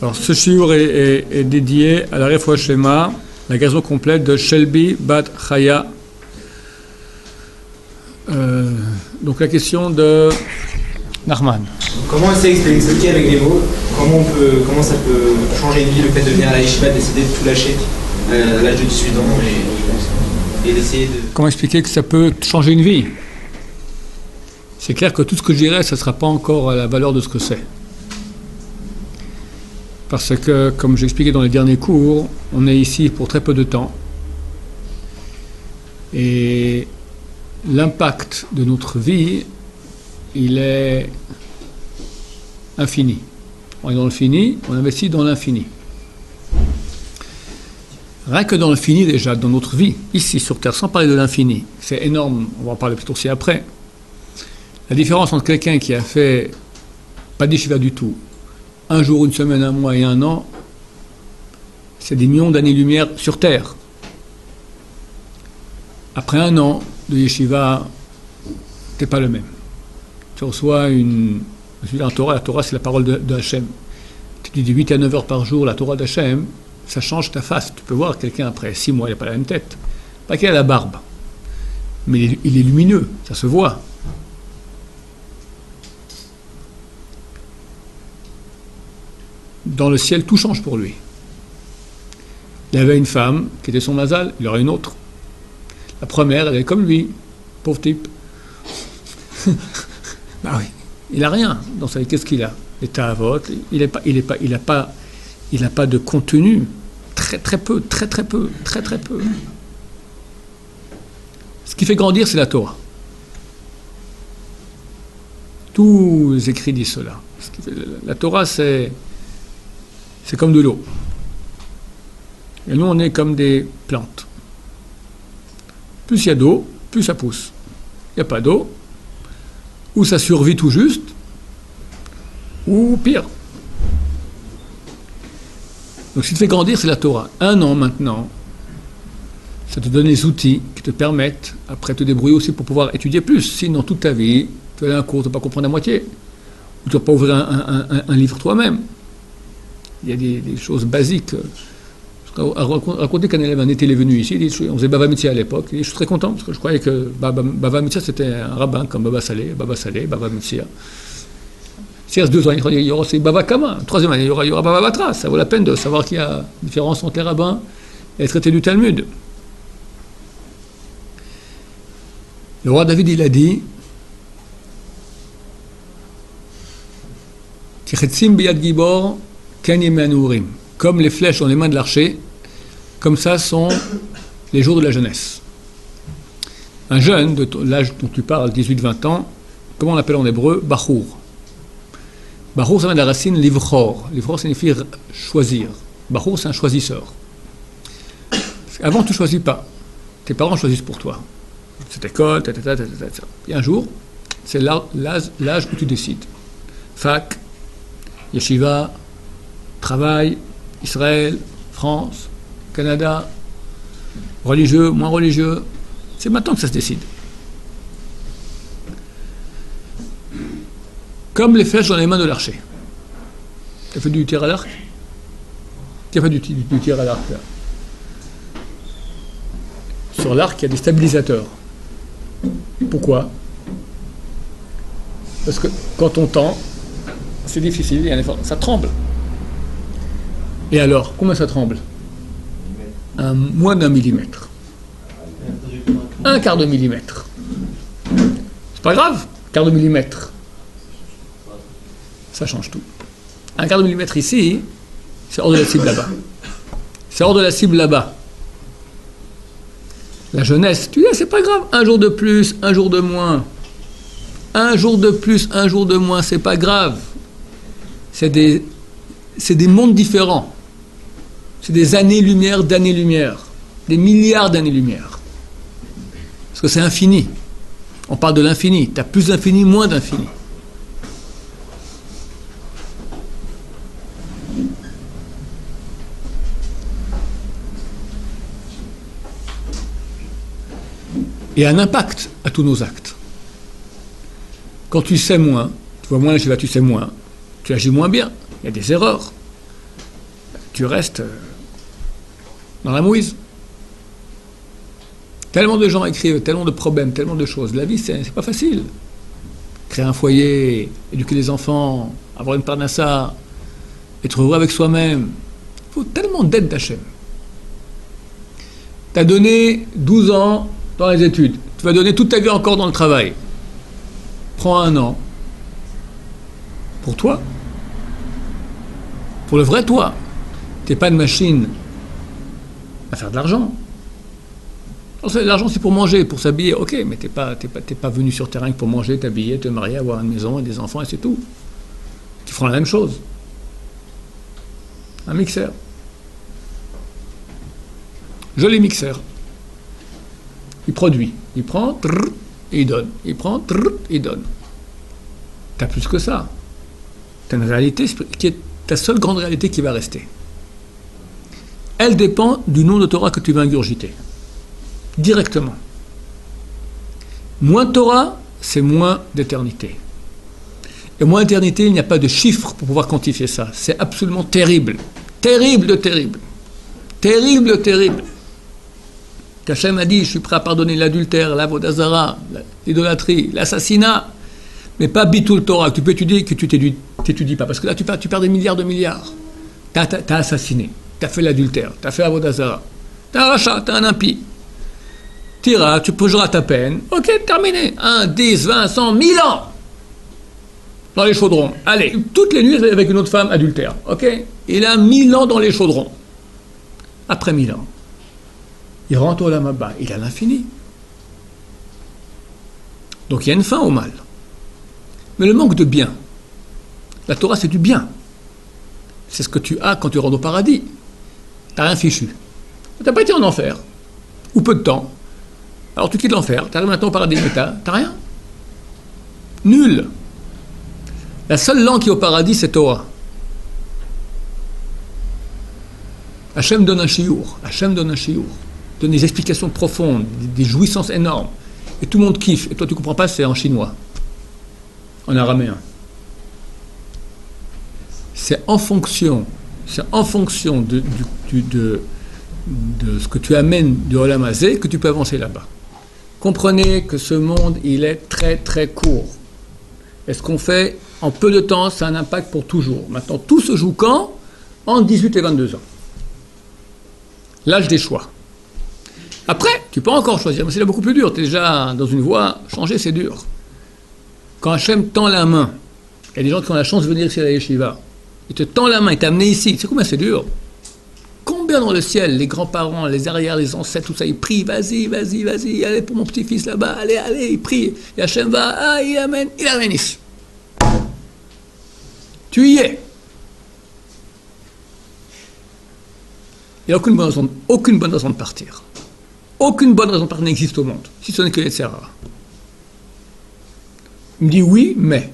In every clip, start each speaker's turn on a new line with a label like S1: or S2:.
S1: Alors, ce shiur est dédié à la Refoua Shlema, la guérison complète de Shelby Bat Chaya. Donc, la question de Nachman.
S2: Comment essayer d'expliquer avec des mots comment ça peut changer une vie, le fait de venir à la yeshiva, décider de tout lâcher à l'âge de 18 ans et d'essayer de...
S1: Comment expliquer que ça peut changer une vie? C'est clair que tout ce que je dirais, ça ne sera pas encore à la valeur de ce que c'est. Parce que, comme j'expliquais dans les derniers cours, on est ici pour très peu de temps. Et l'impact de notre vie, il est infini. On est dans le fini, on investit dans l'infini. Rien que dans le fini déjà, dans notre vie, ici sur Terre, sans parler de l'infini, c'est énorme, on va en parler plutôt aussi après. La différence entre quelqu'un qui a fait pas d'yeshiva du tout, un jour, une semaine, un mois et un an, c'est des millions d'années-lumière sur Terre. Après un an de yeshiva, t'es pas le même. Tu reçois la Torah c'est la parole de Hachem. Tu dis de 8 à 9 heures par jour la Torah d'Hachem, ça change ta face. Tu peux voir quelqu'un après 6 mois, il n'a pas la même tête. Pas qu'il a la barbe, mais il est lumineux, ça se voit. Dans le ciel, tout change pour lui. Il avait une femme qui était son mazal, il y aurait une autre. La première, elle est comme lui, pauvre type. Bah oui, il n'a rien dans sa vie. Qu'est-ce qu'il a? L'état à vote, il n'a pas de contenu. Très peu. Ce qui fait grandir, c'est la Torah. Tous les écrits disent cela. La Torah, c'est comme de l'eau. Et nous, on est comme des plantes. Plus il y a d'eau, plus ça pousse. Il n'y a pas d'eau, ou ça survit tout juste, ou pire. Donc, ce qui te fait grandir, c'est la Torah. Un an maintenant, ça te donne les outils qui te permettent, après, te débrouiller aussi pour pouvoir étudier plus. Sinon, toute ta vie, tu vas aller à un cours, tu ne vas pas comprendre la moitié. Ou tu ne vas pas ouvrir un livre toi-même. Il y a des choses basiques. Raconter qu'un élève, un été, il est venu ici, il dit, on faisait Bava Mitzia à l'époque, il dit, je suis très content, parce que je croyais que Bava Mitzia, c'était un rabbin, comme Baba Salé, Bava Mitzia. Si reste 2 ans, il y aura aussi Bava Kama. 3e année, il y aura Bava Batra. Ça vaut la peine de savoir qu'il y a une différence entre les rabbins et les traités du Talmud. Le roi David, il a dit, Tichetzim biyad gibor, comme les flèches dans les mains de l'archer, comme ça sont les jours de la jeunesse. Un jeune de l'âge dont tu parles, 18-20 ans, comment on l'appelle en hébreu? Bachour. Bachour, ça vient de la racine livchor. Livchor signifie choisir. Bachour, c'est un choisisseur. Avant, tu ne choisis pas. Tes parents choisissent pour toi. Cette école, Et un jour, c'est l'âge où tu décides. Fac, yeshiva, travail, Israël, France, Canada, religieux, moins religieux. C'est maintenant que ça se décide. Comme les flèches dans les mains de l'archer. Tu as fait du tir à l'arc? Qui a fait du tir à l'arc là? Sur l'arc, il y a des stabilisateurs. Pourquoi? Parce que quand on tend, c'est difficile, il y a un effort, ça tremble. Et alors, combien ça tremble? Moins d'1 millimètre. 1/4 de millimètre. C'est pas grave, quart de millimètre. Ça change tout. 1/4 de millimètre ici, c'est hors de la cible là-bas. C'est hors de la cible là-bas. La jeunesse, tu dis, c'est pas grave, un jour de plus, un jour de moins. Un jour de plus, un jour de moins, c'est pas grave. C'est des mondes différents. C'est des années-lumière d'années-lumière. Des milliards d'années-lumière. Parce que c'est infini. On parle de l'infini. Tu as plus d'infini, moins d'infini. Et un impact à tous nos actes. Quand tu sais moins, tu vois moins la Shiva, tu sais moins, tu agis moins bien, il y a des erreurs. tu restes dans la mouise. Tellement de gens écrivent, tellement de problèmes, tellement de choses. La vie, c'est pas facile. Créer un foyer, éduquer les enfants, avoir une parnassa, être heureux avec soi-même. Il faut tellement d'aide d'Hachem. Tu as donné 12 ans dans les études. Tu vas donner toute ta vie encore dans le travail. Prends un an. Pour toi. Pour le vrai toi. Tu n'es pas une machine à faire de l'argent. L'argent, c'est pour manger, pour s'habiller. Ok, mais t'es pas venu sur terrain que pour manger, t'habiller, te marier, avoir une maison et des enfants, et c'est tout. Tu feras la même chose. Un mixeur. Joli mixeur. Il produit. Il prend, trrr, et il donne. Il prend, trrr, et il donne. T'as plus que ça. T'as une réalité qui est ta seule grande réalité qui va rester. Elle dépend du nom de Torah que tu vas ingurgiter. Directement. Moins de Torah, c'est moins d'éternité. Et moins d'éternité, il n'y a pas de chiffre pour pouvoir quantifier ça. C'est absolument terrible. Terrible de terrible. Terrible de terrible. Qu'Hachem a dit, je suis prêt à pardonner l'adultère, l'Avodazara, l'idolâtrie, l'assassinat, mais pas Bitul Torah, que tu peux étudier, que tu t'étudies pas. Parce que là, tu perds des milliards de milliards. T'as assassiné, t'as fait l'adultère, t'as fait l'Avodazara, t'as un rachat, t'as un impie. T'iras, tu purgeras ta peine. Ok, terminé. 1, 10, 20, 100, 1000 ans dans les chaudrons. Allez, toutes les nuits avec une autre femme adultère. Ok. Il a 1000 ans dans les chaudrons. Après 1000 ans, il rentre au Lamaba. Il a l'infini. Donc il y a une fin au mal. Mais le manque de bien. La Torah, c'est du bien. C'est ce que tu as quand tu rentres au paradis. T'as rien fichu. T'as pas été en enfer. Ou peu de temps. Alors tu quittes l'enfer, tu arrives maintenant au paradis, mais t'as rien. Nul. La seule langue qui est au paradis, c'est Torah. Hachem donne un chiour. Hachem donne un chiour. Donne des explications profondes, des jouissances énormes. Et tout le monde kiffe. Et toi, tu comprends pas, c'est en chinois. En araméen. C'est en fonction de ce que tu amènes du Olam Hazé que tu peux avancer là-bas. Comprenez que ce monde, il est très très court. Et ce qu'on fait en peu de temps, ça a un impact pour toujours. Maintenant, tout se joue quand ? En 18 et 22 ans. L'âge des choix. Après, tu peux encore choisir, mais c'est là beaucoup plus dur. Tu es déjà dans une voie, changer c'est dur. Quand Hachem tend la main, il y a des gens qui ont la chance de venir ici à la Yeshiva, il te tend la main, il t'a amené ici, c'est combien c'est dur ? Combien dans le ciel, les grands-parents, les arrières, les ancêtres, tout ça, ils prient, vas-y, allez pour mon petit-fils là-bas, allez, ils prient. Et Hachem va, il amène ici. Tu y es. Il n'y a aucune bonne raison de partir. Aucune bonne raison de partir n'existe au monde, si ce n'est que les Yetzirah. Il me dit oui, mais.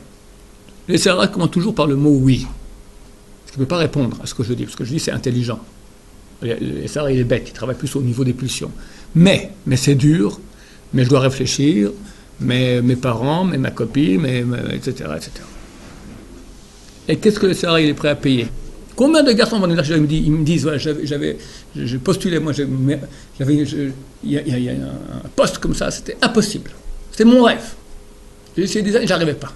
S1: Les Yetzirah commencent toujours par le mot oui. Parce qu'il ne peut pas répondre à ce que je dis, parce que je dis c'est intelligent. Le Yetzirah, il est bête, il travaille plus au niveau des pulsions. Mais c'est dur, mais je dois réfléchir, mais mes parents, mais ma copine, etc., etc. Et qu'est-ce que le Yetzirah, il est prêt à payer ? Combien de garçons vont venir, ils me disent, ouais, je postulais, moi, il y a un poste comme ça, c'était impossible. C'était mon rêve. J'ai essayé des années, j'arrivais pas.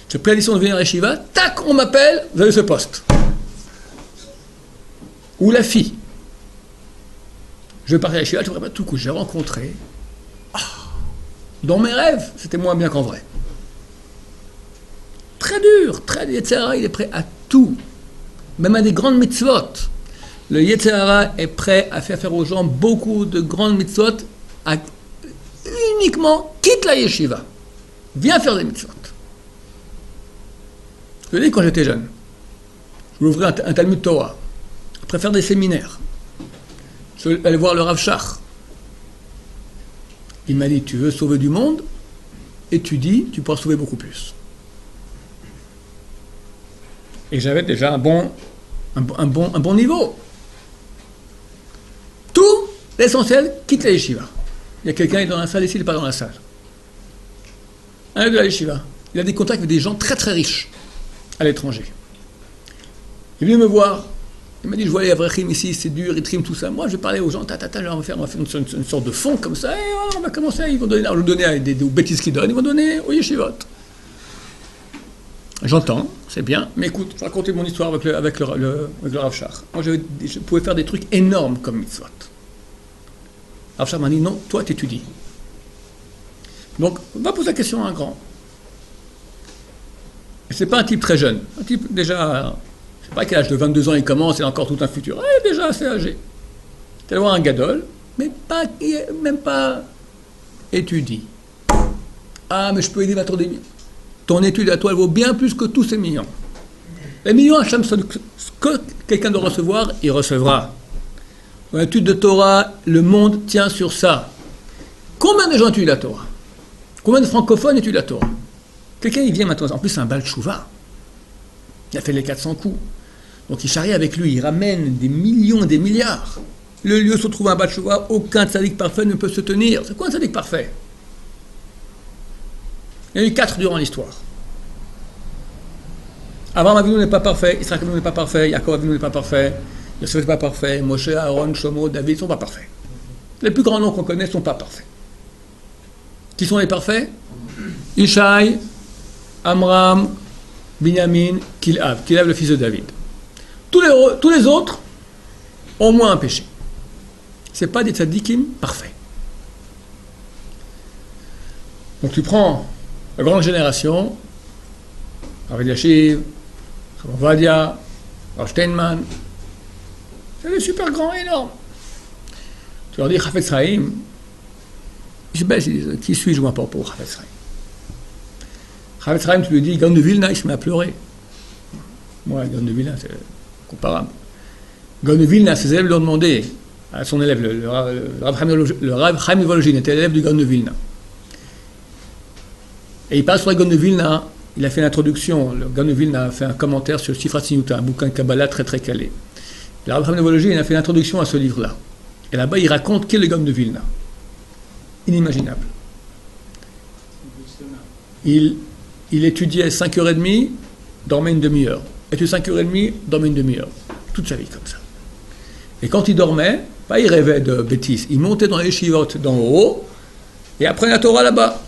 S1: J'ai pris la décision de venir à Yeshiva, tac, on m'appelle, vous avez ce poste. Ou la fille. Je vais partir à Yeshiva, je ne pas tout coup, j'ai rencontré. Dans mes rêves, c'était moins bien qu'en vrai. Très dur, très Yetzirah, il est prêt à tout. Même à des grandes mitzvot. Le Yetzirah est prêt à faire aux gens beaucoup de grandes mitzvot, uniquement quitte la yeshiva. Viens faire des mitzvot. Je l'ai dit quand j'étais jeune. Je voulais ouvrir un Talmud Torah. Après faire des séminaires. Je voulais aller voir le Rav Shach. Il m'a dit, tu veux sauver du monde ? Étudie, tu pourras sauver beaucoup plus. Et j'avais déjà un bon niveau. Tout l'essentiel quitte la yeshiva. Il y a quelqu'un qui est dans la salle ici, il n'est pas dans la salle. Un de la yeshiva. Il a des contacts avec des gens très très riches à l'étranger. Il est venu me voir. Il m'a dit, je vois les Avrechim ici, c'est dur, ils triment tout ça. Moi, je vais parler aux gens, on va faire une sorte de fond comme ça, et voilà, on va commencer, ils vont donner, je vais donner des bêtises qu'ils donnent, ils vont donner au yeshivot. J'entends, c'est bien, mais écoute, je vais raconter mon histoire avec le Rav Shach. Moi, je pouvais faire des trucs énormes comme mitzvot. Rav Shach m'a dit, non, toi, t'étudies. Donc, on va poser la question à un grand. Et c'est pas un type très jeune, un type déjà... C'est pas qu'à l'âge de 22 ans, il commence, il a encore tout un futur. Il est déjà assez âgé. Tu vas voir un gadol, mais même pas étudie. Ah, mais je peux aider ma tour des millions. Ton étude à toi, elle vaut bien plus que tous ces millions. Les millions, Hachem, ce que quelqu'un doit recevoir, il recevra. Dans l'étude de Torah, le monde tient sur ça. Combien de gens étudient la Torah? Combien de francophones étudient la Torah? Quelqu'un, il vient maintenant, en plus, c'est un Baal Tshuva. Il a fait les 400 coups. Donc il charrie avec lui, il ramène des millions et des milliards. Le lieu se trouve un Baal Tshuva, aucun tzaddik parfait ne peut se tenir. C'est quoi un tzaddik parfait? Il y en a eu 4 durant l'histoire. Abraham Avinu n'est pas parfait, Israël Avinu n'est pas parfait, Yaakov Avinu n'est pas parfait, Yosef n'est pas parfait, Moshe, Aaron, Shlomo, David ne sont pas parfaits. Les plus grands noms qu'on connaît ne sont pas parfaits. Qui sont les parfaits? Ishaï, Amram, Binyamin, Kilhav le fils de David. Tous les autres ont au moins un péché. Ce n'est pas des tzadikim parfaits. Donc tu prends la grande génération, Rav Eliashiv, Rav Ovadia, Rav Steinman, c'est des super grands, énormes. Tu leur dis Chafetz Chaim, ils disent, qui suis-je moi pour Chafetz Chaim? Chafetz Chaim, tu lui dis, Gaon de Vilna, il se met à pleurer. Moi, Gaon de Vilna, c'est comparable. Gaon de Vilna, ses élèves lui ont demandé, à son élève, le Rav Chaim Volozhin était l'élève du Gaon de Vilna. Et il parle sur le Gaon de Vilna, il a fait l'introduction, le Gaon de Vilna a fait un commentaire sur Sifrat Sinyuta, un bouquin de Kabbalah très très calé. Le Rav Chaim Volozhin a fait l'introduction à ce livre-là. Et là-bas, il raconte qu'est le Gaon de Vilna. Inimaginable. Il étudiait 5h30, dormait une demi-heure. Étudiait 5h30, dormait une demi-heure. Toute sa vie comme ça. Et quand il dormait, pas il rêvait de bêtises. Il montait dans les yeshivot d'en haut et apprenait la Torah là-bas.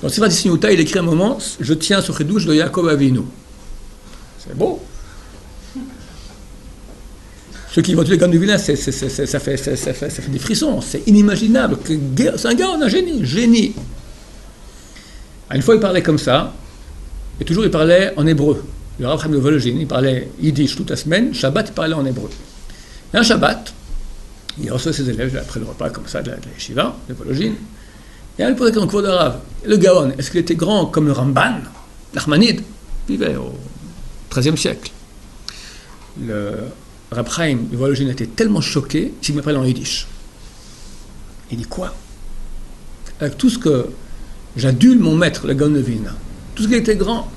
S1: Dans Sifrat Sinyuta, il écrit un moment, je tiens sur Chidouche de Yaakov Avinu. C'est beau. Ceux qui vont tuer le Gaon de Vilna, ça fait des frissons. C'est inimaginable. C'est un gars, un génie. Une fois, il parlait comme ça, et toujours il parlait en hébreu. Le Rav Chaim Volozhin, il parlait yiddish toute la semaine, Shabbat, il parlait en hébreu. Et un Shabbat, il reçoit ses élèves après le repas, comme ça, de la yeshiva, de Volozhin, et il posait comme cours de Rav. Le Gaon, est-ce qu'il était grand comme le Ramban, l'Achmanide, vivait au XIIIe siècle? Le Rav Chaim Volozhin était tellement choqué qu'il me parlait en yiddish. Il dit quoi? Avec tout ce que j'adule mon maître, le Gaon de Vilna. Tout ce qui était grand,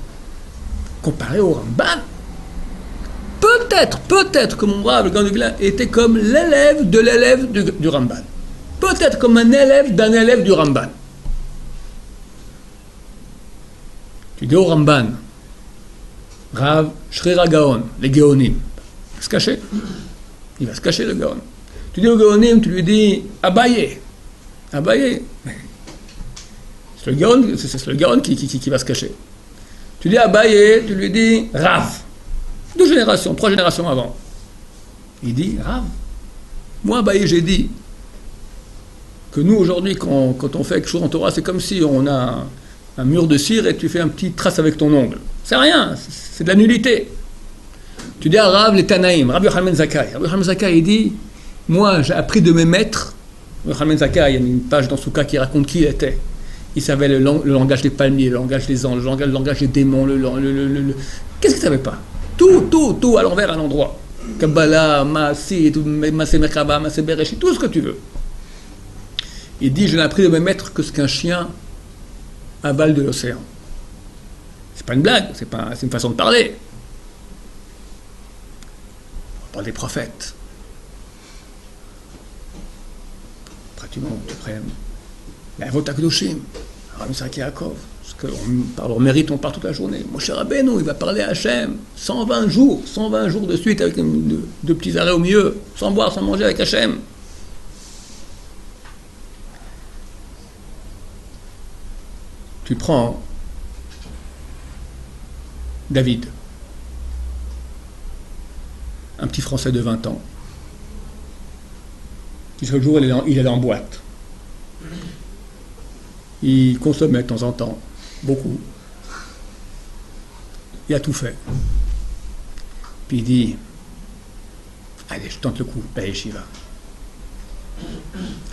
S1: comparé au Ramban, peut-être que mon brave, le Gaon de Vilna, était comme l'élève de l'élève du Ramban. Peut-être comme un élève d'un élève du Ramban. Tu dis au Ramban, Rav Shrira Gaon, les Gaonim, il va se cacher. Il va se cacher, le Gaon. Tu dis au Gaonim, tu lui dis Abaye. C'est le Gaon qui va se cacher. Tu dis Abaye, tu lui dis Rav. 2 générations, 3 générations avant. Il dit Rav. Moi, Abaye, j'ai dit que nous, aujourd'hui, quand on fait quelque chose en Torah, c'est comme si on a un mur de cire et tu fais un petit trace avec ton ongle. C'est rien, c'est de la nullité. Tu dis à Rav les Tanaïm, Rabbi Yochanan ben Zakkai. Rabbi Yochanan ben Zakkai, il dit, moi, j'ai appris de mes maîtres. Rabbi Yochanan ben Zakkai, il y a une page dans Souka qui raconte qui il était. Il savait le langage des palmiers, le langage des anges, le langage des démons, Qu'est-ce qu'il ne savait pas? Tout, à l'envers, à l'endroit. Kabbalah, Maaseh, Maaseh Merkaba, Maaseh Bereshit, tout ce que tu veux. Il dit, je n'ai appris de mes maîtres que ce qu'un chien avale de l'océan. C'est pas une blague, c'est une façon de parler. On parle des prophètes. Après tu montes, tu prends la Vot HaKadoshim, Rabbi Yitzhak Yaakov, Parce qu'on leur mérite, on parle toute la journée. Moshe Rabbeinu, il va parler à Hachem 120 jours de suite avec deux petits arrêts au milieu, sans boire, sans manger avec Hachem. Tu prends David, un petit Français de 20 ans, qui chaque jour il est en boîte. Il consommait de temps en temps, beaucoup. Il a tout fait. Puis il dit, allez, je tente le coup, la yeshiva.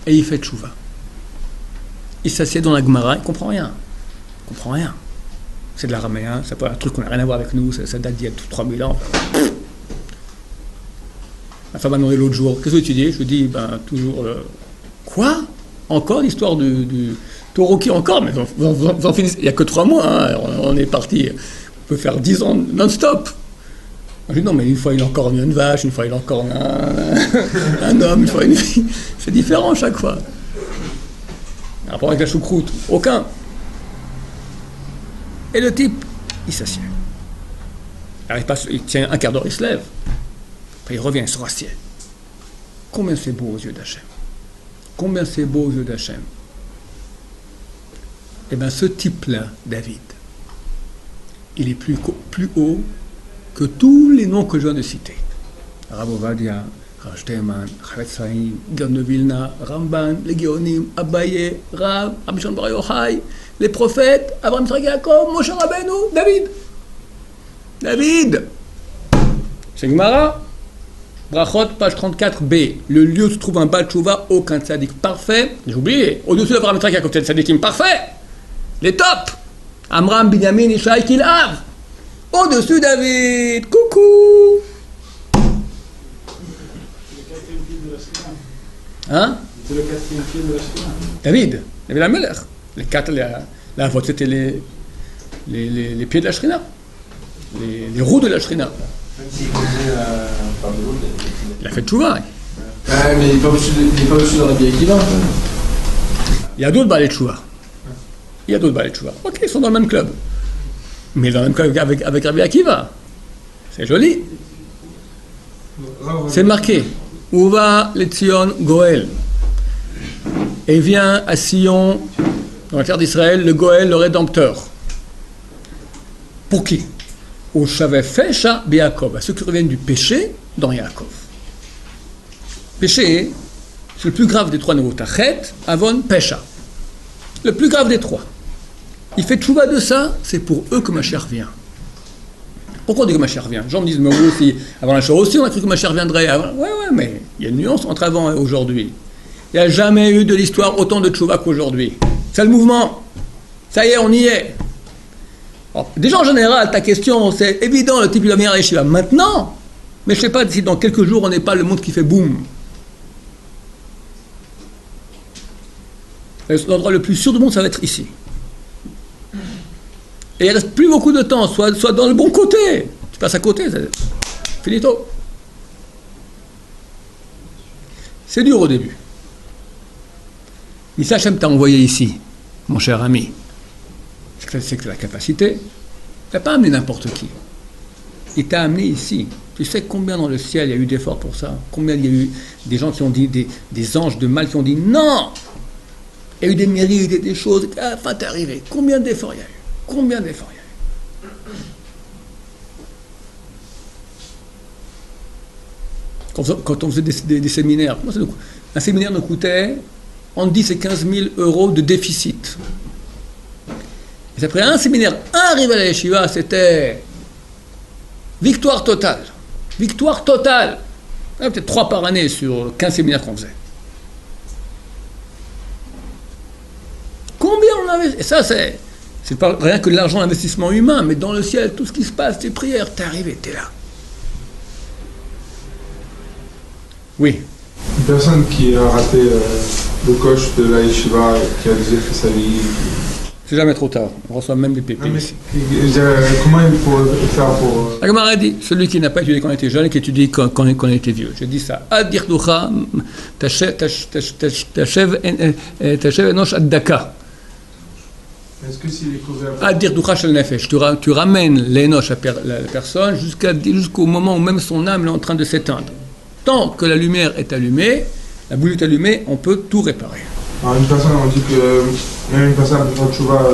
S1: Et il fait tchouva. Il s'assied dans la Gemara, il comprend rien. Il comprend rien. C'est de l'araméen, c'est pas un truc qu'on n'a rien à voir avec nous, ça date d'il y a 3000 ans. Ma femme m'a demandé l'autre jour, qu'est-ce que tu dis? Je lui dis, toujours, quoi? Encore l'histoire du Toroki encore? Mais vous en finissez, il n'y a que 3 mois, hein, on est parti, on peut faire 10 ans non-stop. Je lui dis, non, mais une fois il a encore une vache, une fois il a encore un homme, une fois une fille. C'est différent chaque fois. Un rapport avec la choucroute, aucun. Et le type, il s'assied. Alors il tient un quart d'heure, il se lève. Après il revient, il se rassied. Combien c'est beau aux yeux d'Hachem. Combien c'est beau aux yeux d'Hachem. Eh bien ce type-là, David, il est plus haut que tous les noms que je viens de citer. Rav Ovadia, Rav Shteman, Chavetz Chaim, Gaon de Vilna, Ramban, les Géonim, Abaye, Rav, Rabbi Shimon Bar Yochai, les prophètes, Abraham, Yitzhak, Yaakov, Moshe Rabbeinu, David. C'est Gemara, Brachot, page 34b. Le lieu où se trouve un Baal Tshuva, aucun tzaddik parfait. J'ai oublié, au-dessus d'Abraham, Yitzhak, Yaakov, tzaddikim parfait. Les tops. Amram, Binyamin, Ishaï, Kilhav. Au-dessus David. Coucou. Hein?
S3: C'est le 4e fils de la Shekhinah.
S1: David Amelech. Les 4, la vote, c'était les pieds de la Shrina, les roues de la Shrina.
S3: Même s'il faisait par de l'eau,
S1: Il a fait tchouva.
S3: ouais, mais il n'est pas au-dessus dans la vieille Akiva.
S1: Il y a d'autres balais de tchouva. Ok, ils sont dans le même club. Mais dans le même club avec Rabbi Akiva. C'est joli. C'est marqué. Uva le Tzion Goel. Et vient à Sion, dans la terre d'Israël, le Goël, le Rédempteur. Pour qui? Au Shaveh Fesha Yaakov, à ceux qui reviennent du péché dans Yaakov. Péché, c'est le plus grave des 3 nouveaux. Tachet, Avon, Pesha. Le plus grave des 3. Il fait tchouva de ça, c'est pour eux que Mashiach vient. Pourquoi on dit que Mashiach vient? Les gens me disent, mais oui, aussi, avant la Shoah aussi, on a cru que Mashiach viendrait. Ouais, mais il y a une nuance entre avant et aujourd'hui. Il n'y a jamais eu de l'histoire autant de tchouva qu'aujourd'hui. C'est le mouvement. Ça y est, on y est. Alors, déjà, en général, ta question, c'est évident, le type, il va venir à l'Yeshiva maintenant, mais je ne sais pas si dans quelques jours, on n'est pas le monde qui fait boum. L'endroit le plus sûr du monde, ça va être ici. Et il ne reste plus beaucoup de temps, soit dans le bon côté. Tu passes à côté, c'est finito. C'est dur au début. Mais ça, Hachem t'a envoyé ici, mon cher ami. C'est que la capacité. Il n'a pas amené n'importe qui. Il t'a amené ici. Tu sais combien dans le ciel il y a eu d'efforts pour ça? Combien il y a eu des gens qui ont dit, des anges de mal qui ont dit non! Il y a eu des mérites, des choses. Enfin, t'es arrivé. Combien d'efforts il y a eu? Quand on faisait des séminaires, un séminaire nous coûtait entre 10 et 15 000 euros de déficit. Et après un séminaire, arrivé à la yeshiva, c'était victoire totale. Peut-être 3 par année sur 15 séminaires qu'on faisait. Combien on avait? Et ça, c'est pas rien que de l'argent, l'investissement humain, mais dans le ciel, tout ce qui se passe, tes prières, t'es arrivé, t'es là. Oui.
S4: Une personne qui a raté le coche de la yeshiva, qui a déjà fait sa vie.
S1: C'est jamais trop tard, on reçoit même des pépés.
S4: Comment il faut faire pour.
S1: La Gemara dit, celui qui n'a pas étudié quand on était jeune et qui étudie quand on était vieux. Je dis ça. Adir ducha, tashev enosh ad daka.
S4: Est-ce que s'il est causé après?
S1: À dire Ducha Shel Nefesh, tu ramènes l'énoche à la personne jusqu'au moment où même son âme est en train de s'éteindre. Tant que la lumière est allumée, la bougie est allumée, on peut tout réparer.
S4: Alors une personne, on dit que même une personne peut faire tchouva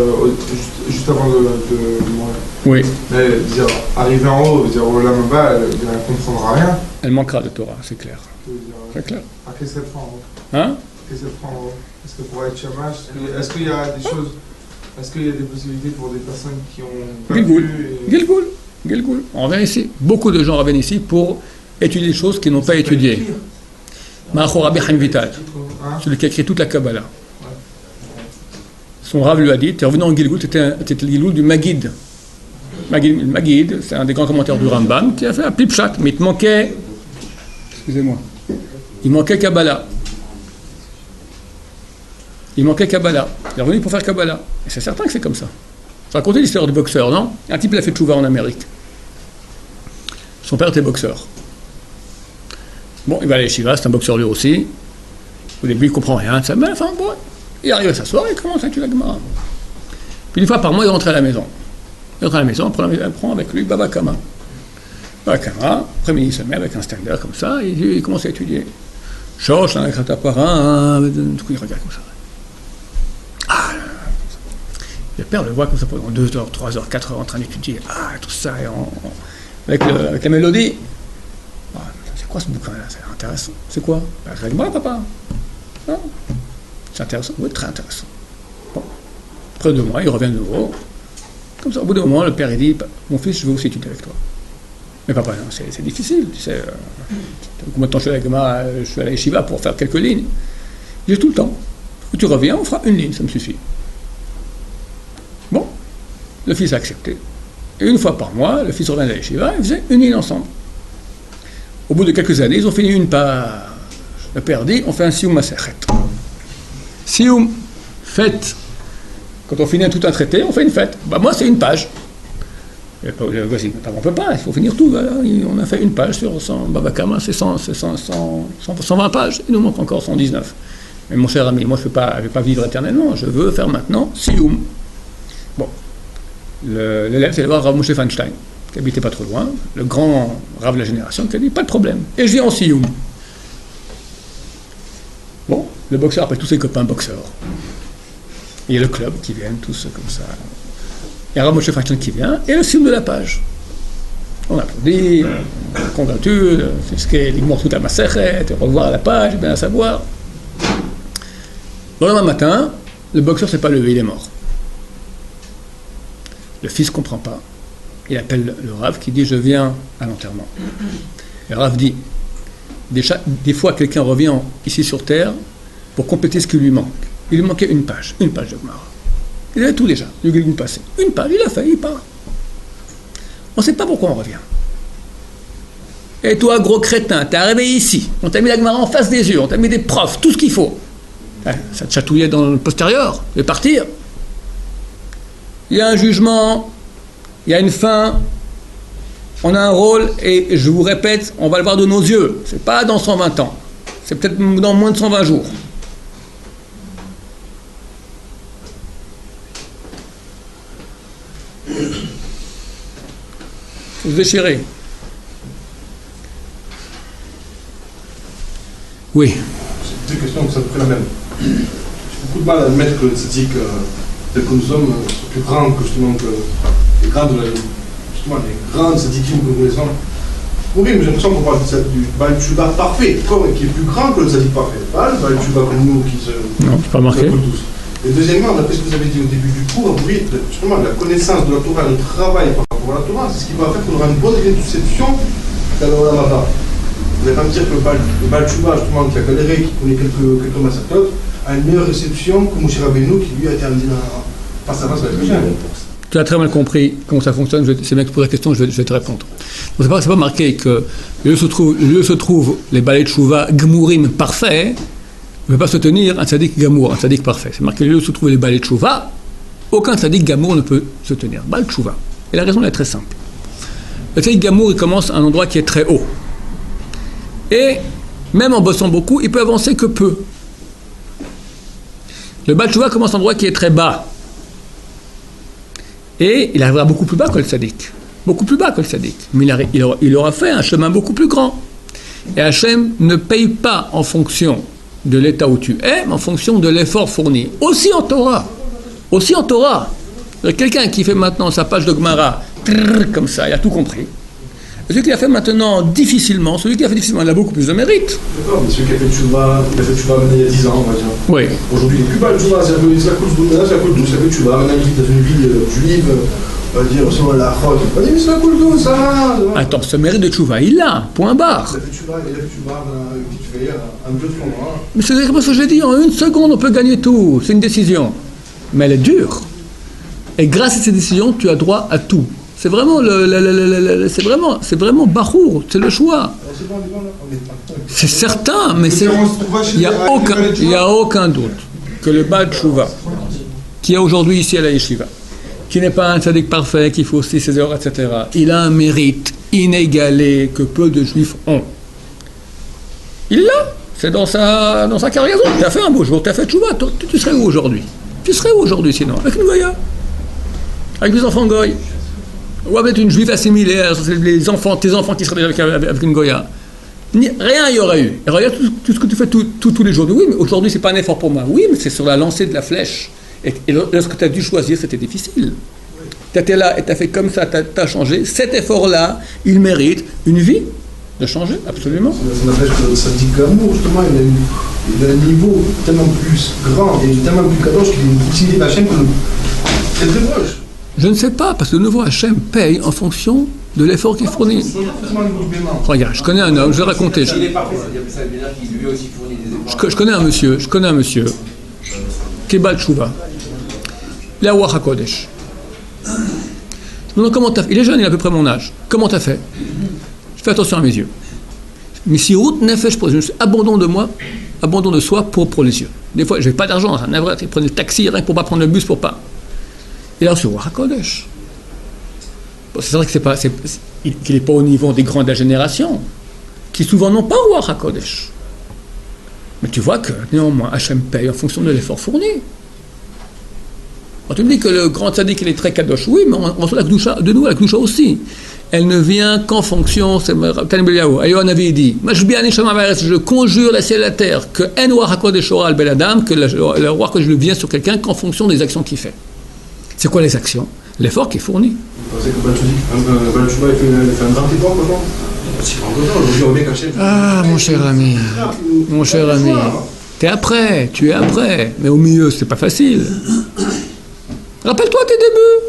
S4: juste avant de mourir.
S1: Oui.
S4: Mais dire, arriver en haut, dire au lama bas, elle ne comprendra rien.
S1: Elle manquera de Torah, c'est clair. C'est clair.
S4: Qu'est-ce qu'elle prend en haut?
S1: Hein?
S4: Qu'est-ce qu'elle prend en haut? Est-ce que pour être chamash, est-ce qu'il y a des choses, est-ce qu'il y a des possibilités pour des personnes qui ont
S1: Gilgoul. Gilgoul. On revient ici. Beaucoup de gens reviennent ici pour étudier des choses qu'ils n'ont pas étudiées. Ma'achor Rabbi Chaim Vital, celui qui a écrit toute la Kabbalah. Son Rav lui a dit, tu es revenu en Gilgoul, c'était le Gilgoul du Magid. Magid, c'est un des grands commentaires du Rambam, qui a fait un pipchat, mais il te manquait, excusez-moi, il manquait Kabbalah. Il manquait Kabbalah. Il est revenu pour faire Kabbalah. Et c'est certain que c'est comme ça. Je racontais l'histoire du boxeur, non? Un type, il a fait tchouva en Amérique. Son père était boxeur. Bon, il va à l'Yeshiva, c'est un boxeur lui aussi. Au début, il ne comprend rien de ça, mais enfin, bon, il arrive à s'asseoir et il commence à étudier la Gemara. Puis une fois par mois, il rentre à la maison. Il rentre à la maison, il prend avec lui Baba Kama. Baba Kama, après-midi, il se met avec un stander comme ça, et il commence à étudier. Choche, un kratapara, du coup, il regarde comme ça. Ah, le père le voit comme ça pendant 2 heures, 3 heures, 4 heures en train d'étudier. Ah, tout ça, avec la mélodie. Ah, c'est quoi ce bouquin-là? C'est intéressant. C'est quoi? Regarde-moi, papa. Non? C'est intéressant? Oui, très intéressant. Bon. Après 2 mois, il revient de nouveau. Comme ça, au bout d'un moment, le père, il dit, mon fils, je veux aussi étudier avec toi. Mais papa, non, c'est difficile, tu sais. Combien de temps je suis à la yeshiva pour faire quelques lignes? J'ai tout le temps. Tu reviens, on fera 1 ligne, ça me suffit. Bon, le fils a accepté. Et 1 fois par mois, le fils revient à la yeshiva, ils faisaient 1 ligne ensemble. Au bout de quelques années, ils ont fini 1 page. Le père dit, on fait un sioum masechet. Sioum, fête. Quand on finit tout un traité, on fait une fête. Bah moi, c'est 1 page. Voici, on ne peut pas, il faut finir tout. Voilà. On a fait 1 page sur 100. Baba Kama, c'est 120 pages. Il nous manque encore 119. Mais mon cher ami, moi, je ne vais pas vivre éternellement. Je veux faire maintenant Sioum. Bon. L'élève, c'est allé voir Rav Moshe Feinstein, qui habitait pas trop loin, le grand Rav de la génération, qui a dit, pas de problème. Et je viens en Sioum. Bon, le boxeur appelle tous ses copains boxeurs. Il y a le club qui viennent, tous comme ça. Il y a Rav Moshe Feinstein qui vient, et le Sioum de la page. On applaudit, on convaincu, c'est l'igmor tout à Masechet, revoir la page, bien à savoir. Le lendemain matin, le boxeur ne s'est pas levé, il est mort. Le fils ne comprend pas. Il appelle le Rav qui dit, je viens à l'enterrement. Le Rav dit, des fois quelqu'un revient ici sur terre pour compléter ce qui lui manque. Il lui manquait 1 page de Gemara. Il avait tout déjà, il lui passé. 1 page, il a fait, il part. On ne sait pas pourquoi on revient. Et toi, gros crétin, t'es arrivé ici, on t'a mis la Gemara en face des yeux, on t'a mis des profs, tout ce qu'il faut. Ça te chatouillait dans le postérieur, je vais partir. Il y a un jugement, il y a une fin, on a un rôle, et je vous répète, on va le voir de nos yeux. C'est pas dans 120 ans, c'est peut-être dans moins de 120 jours. Vous déchirez. Oui.
S3: C'est 2 questions, c'est à peu près la même. J'ai beaucoup de mal à admettre que le tzaddik, tel que nous sommes, soit plus grand que justement que les grands tzaddikim que nous connaissons. Oui, mais j'ai l'impression qu'on parle du Baal Tshuva parfait, qui est plus grand que le tzaddik parfait. Pas le Baal Tshuva comme nous qui se.
S1: Non, c'est pas marqué.
S3: Tous. Et deuxièmement, d'après ce que vous avez dit au début du cours, oui, justement, la connaissance de la Torah, le travail par rapport à la Torah, c'est ce qui va faire qu'on aura une bonne réception dans le Olam Haba. Vous n'allez pas me dire que le Baal Tshuva, justement, qui a galéré, qui connaît quelques massacres, a une meilleure réception que Moshe Rabbeinu, qui lui a été amené face à face avec le chien.
S1: Tu as très mal compris comment ça fonctionne. C'est bien que tu poses la question, je vais te répondre. Donc, c'est pas marqué que le lieu se trouve les balais de Tshuva Gmourim parfaits, ne peut pas se tenir un tzaddik Gamour, un tzaddik parfait. C'est marqué le lieu où se trouvent les balais de Tshuva, aucun tzaddik Gamour ne peut se tenir. Bal Tshuva. Et la raison est très simple. Le tzaddik Gamour, il commence à un endroit qui est très haut. Et même en bossant beaucoup, il peut avancer que peu. Le Baal Tshuva commence à un endroit qui est très bas. Et il arrivera beaucoup plus bas que le tzaddik. Beaucoup plus bas que le tzaddik. Mais il aura fait un chemin beaucoup plus grand. Et Hachem ne paye pas en fonction de l'état où tu es, mais en fonction de l'effort fourni. Aussi en Torah. Aussi en Torah. Quelqu'un qui fait maintenant sa page de Gemara, comme ça, il a tout compris. Celui qui l'a fait maintenant difficilement, celui qui l'a fait difficilement, il a beaucoup plus de mérite.
S3: D'accord, mais celui qui a fait Tchouva maintenant il y a 10 ans, on va dire.
S1: Oui.
S3: Aujourd'hui, il n'est plus pas le Tchouva, c'est la cause d'Oumena, c'est la cause d'Oumena, c'est la cause Tchouva. Maintenant, il vit dans une ville juive, on va dire, selon la chod. On va dire, mais c'est la cause d'Oumena, ça va.
S1: Attends, ce mérite de Tchouva, il l'a, point barre.
S3: Il a fait Tchouva, vite fait, un peu de fond.
S1: Mais c'est exactement ce que j'ai dit, en une seconde, on peut gagner tout. C'est une décision. Mais elle est dure. Et grâce à cette décision, tu as droit à tout. C'est vraiment c'est vraiment Bachour, c'est le choix. C'est certain, mais il n'y a aucun doute que le Baal Tshuva, qui est aujourd'hui ici à la Yeshiva, qui n'est pas un tzaddik parfait, qui fait aussi ses erreurs, etc., il a un mérite inégalé que peu de juifs ont. Il l'a, c'est dans sa carrière. Tu as fait un beau jour, tu as fait Tshuva, tu serais où aujourd'hui? Tu serais où aujourd'hui sinon? Avec une Goya, avec des enfants Goy. Ou avec une juive assimilée, tes enfants qui seraient déjà avec une Goya. Rien il y aurait eu. Et regarde tout ce que tu fais tous les jours. Oui, mais aujourd'hui, c'est pas un effort pour moi. Oui, mais c'est sur la lancée de la flèche. Et lorsque tu as dû choisir, c'était difficile. Tu étais là et tu as fait comme ça, tu as changé. Cet effort-là, il mérite une vie de changer, absolument.
S3: Ça n'empêche que ça dit qu'amour, justement, il a un niveau tellement plus grand et tellement plus kadosh qu'il est une proximité d'Hachem que c'est très proche.
S1: Je ne sais pas, parce que de nouveau, Hachem paye en fonction de l'effort qu'il fournit. Regarde, je connais un homme, je vais raconter. Je connais un monsieur, qui est Baal Tshuva. Il est à Ruach HaKodesh. Je me demande comment tu as fait. Il est jeune, il a à peu près mon âge. Comment tu as fait? Je fais attention à mes yeux. Mais si route nefesh, je suis abandon de moi, abandon de soi pour les yeux. Des fois, je n'ai pas d'argent, il prenait le taxi, rien que pour pas prendre le bus, pour pas. Et là, sur Ruach HaKodesh. Bon, c'est vrai qu'il n'est pas au niveau des grands de la génération, qui souvent n'ont pas Ruach HaKodesh. Mais tu vois que, néanmoins, Hachem paye en fonction de l'effort fourni. Quand tu me dis que le grand tzaddik, il est très kadosh, oui, mais on voit la Kedusha, de nous, la Kedusha aussi. Elle ne vient qu'en fonction, c'est Tanim Eliyahu. Ayohan avait dit, je conjure la ciel et la terre, que En Ruach HaKodesh Ora al Bel Adam, que le roi que je vient sur quelqu'un qu'en fonction des actions qu'il fait. C'est quoi les actions? L'effort qui est fourni.
S3: Vous pensez que Baal Tshuva fait un grand effort maintenant? C'est pas encore aujourd'hui, on est caché.
S1: Ah, mon cher ami, tu es après, mais au milieu, c'est pas facile. Rappelle-toi tes débuts.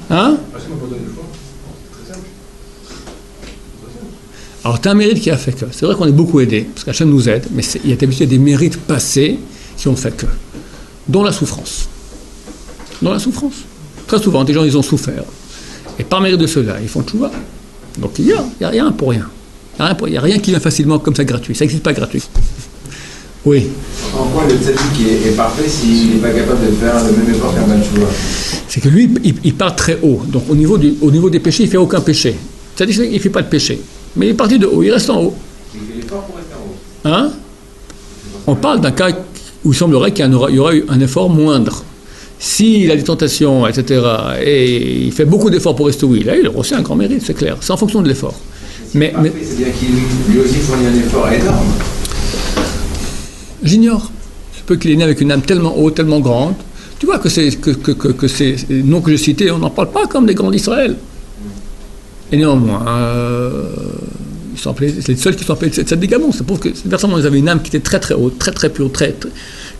S1: Hein? Alors, tu as un mérite qui a fait que. C'est vrai qu'on est beaucoup aidé, parce qu'Hachem nous aide, mais il y a des mérites passés qui ont fait que. Dont la souffrance. Dans la souffrance. Très souvent, des gens, ils ont souffert. Et par mérite de cela, ils font tchouva. Donc il y a rien pour rien. Il n'y a rien qui vient facilement comme ça gratuit. Ça n'existe pas gratuit. Oui.
S5: En quoi le tzaddik est parfait s'il n'est pas capable de faire le même effort qu'un Baal Tshuva?
S1: C'est que lui, il part très haut. Donc au niveau des péchés, il ne fait aucun péché. C'est-à-dire qu'il ne fait pas de péché. Mais il est parti de haut, il reste en haut.
S5: Il fait l'effort pour rester en haut.
S1: Hein? On parle d'un cas où il semblerait qu'il y aura eu un effort moindre. S'il a des tentations, etc., et il fait beaucoup d'efforts pour rester où il est, il aura aussi un grand mérite, c'est clair. C'est en fonction de l'effort. Mais
S5: c'est-à-dire qu'il lui aussi fournit un effort énorme.
S1: J'ignore. Je peux qu'il est né avec une âme tellement haute, tellement grande. Tu vois que ces noms que j'ai cités, on n'en parle pas comme des grands d'Israël. Et néanmoins, c'est les seuls qui sont appelés tzaddikamon. C'est pour que ces personnes, ils avaient une âme qui était très très haute, très très pure,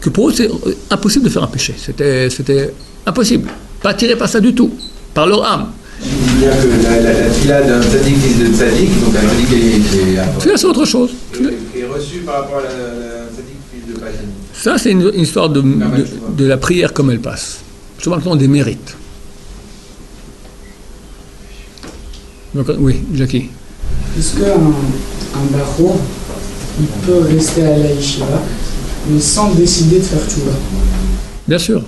S1: que pour eux c'est impossible de faire un péché. C'était impossible. Pas attiré par ça du tout, par leur âme.
S5: Il y a que la fila d'un tzaddik fils de tzaddik, donc un tzaddik qui est
S1: c'est autre chose.
S5: Qui est reçu par rapport à la tzaddik fils de Pajan.
S1: Ça, c'est une histoire de la prière comme elle passe. Je parle maintenant des mérites. Donc, oui, Jackie.
S6: Est-ce qu'un Bachour, il peut rester à la yeshiva, mais sans décider de faire tchouva?
S1: Bien sûr.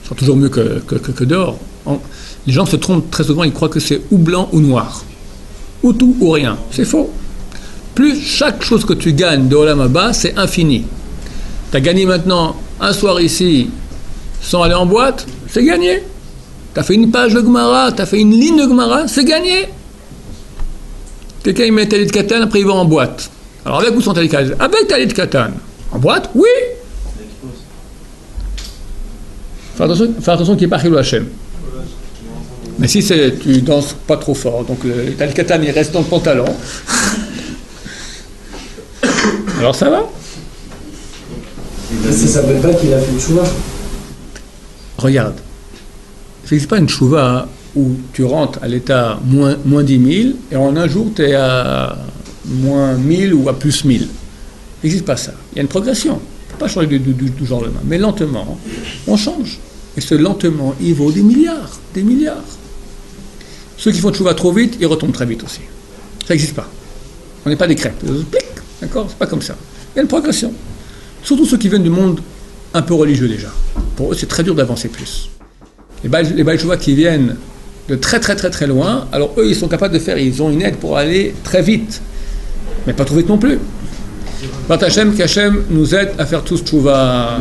S1: Ce sera toujours mieux que dehors. Les gens se trompent très souvent, ils croient que c'est ou blanc ou noir. Ou tout ou rien. C'est faux. Plus chaque chose que tu gagnes de Olam Haba, c'est infini. Tu as gagné maintenant un soir ici sans aller en boîte, c'est gagné. Tu as fait une page de Gemara, tu as fait une ligne de Gemara, c'est gagné. Quelqu'un il met Talit Katan, après il va en boîte. Alors avec ou sans Talit Katan? Avec Talit Katan. En boîte, oui. Fais attention qu'il n'y ait pas Chilou Hashem. Mais si tu danses pas trop fort, donc le Talit Katan il reste dans le pantalon, alors ça va.
S6: Ça ne s'appelle pas qu'il a fait le chouva.
S1: Regarde, c'est pas une chouva où tu rentres à l'état moins 10 000 et en un jour tu es à moins 1000 ou à plus 1000. Il n'existe pas ça. Il y a une progression. On ne peut pas changer du jour au lendemain. Mais lentement, on change. Et ce lentement, il vaut des milliards. Des milliards. Ceux qui font chouva trop vite, ils retombent très vite aussi. Ça n'existe pas. On n'est pas des crêpes. D'accord? C'est pas comme ça. Il y a une progression. Surtout ceux qui viennent du monde un peu religieux déjà. Pour eux, c'est très dur d'avancer plus. Les Baal Chouva qui viennent de très très très très loin, alors eux, ils sont capables de faire, ils ont une aide pour aller très vite. Mais pas trop vite non plus. Bat Hashem, qu'Hashem nous aide à faire tous Chouva.